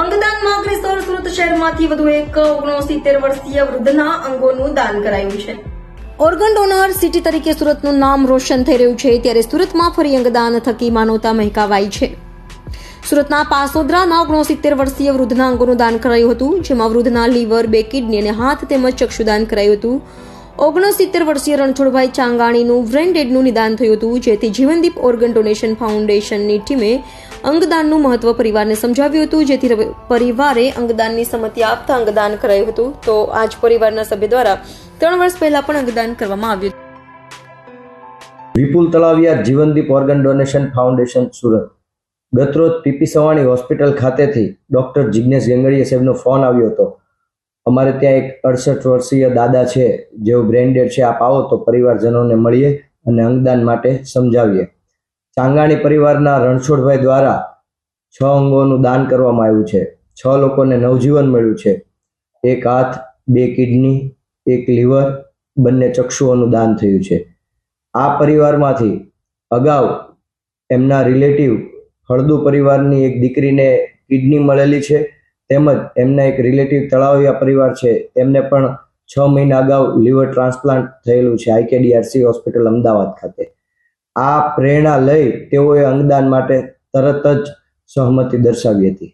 અંગદાનમાં અગ્રેસર સુરત શહેરમાંથી વધુ એક 69 વર્ષીય વૃદ્ધના અંગોનું દાન કરાયું છે. ઓર્ગન ડોનર સિટી તરીકે સુરતનું નામ રોશન થઈ રહ્યું છે, ત્યારે સુરતમાં ફરી અંગદાન થકી માનવતા મહેકાવાઈ છે. સુરતના પાસોદરાના 69 વર્ષીય વૃદ્ધના અંગોનું દાન કરાયું હતું, જેમાં વૃદ્ધના લીવર, 2 કિડની અને હાથ તેમજ ચક્ષુદાન કરાયું હતું. 69 વર્ષીય રણછોડભાઈ ચાંગાણીનું બ્રેન ડેડનું નિદાન થયું હતું, જેથી જીવનદીપ ઓર્ગન ડોનેશન ફાઉન્ડેશનની ટીમે અંગદાનનું મહત્વ પરિવારને સમજાવ્યું હતું, જેથી પરિવારે અંગદાનની સંમતિ આપતા અંગદાન કરાયું હતું. તો આજ પરિવારના સભ્ય દ્વારા 3 વર્ષ પહેલા પણ અંગદાન કરવામાં આવ્યું હતું. Vipul Talaviya, Jivandeep organ donation foundation, Surat. ગતરોજ પીપી સવાણી હોસ્પિટલ ખાતેથી ડોક્ટર જિગ્નેશ ગંગડીયા સાહેબનો ફોન આવ્યો હતો. અમારે ત્યાં એક 68 વર્ષીય દાદા છે, જેઓ બ્રેન ડેડ છે, આપ આવો તો પરિવારજનોને મળીએ અને અંગદાન માટે સમજાવીએ. ચાંગાણી પરિવારના રણછોડભાઈ દ્વારા 6 અંગોનું દાન કરવામાં આવ્યું છે. 6 લોકોને નવજીવન મળ્યું છે. 1 હાથ, 2 કિડની, 1 લીવર, 2 ચક્ષુઓનું દાન થયું છે. આ પરિવારમાંથી અગાઉ એમના રિલેટિવ હળદુ પરિવારની એક દીકરીને કિડની મળેલી છે, તેમજ એમના એક રિલેટિવ તળાવિયા પરિવાર છે, તેમને પણ 6 મહિના અગાઉ લીવર ટ્રાન્સપ્લાન્ટ થયેલું છે IKDRC હોસ્પિટલ અમદાવાદ ખાતે. આ પ્રેરણા લઈ તેઓએ અંગદાન માટે તરત જ સહમતિ દર્શાવી હતી.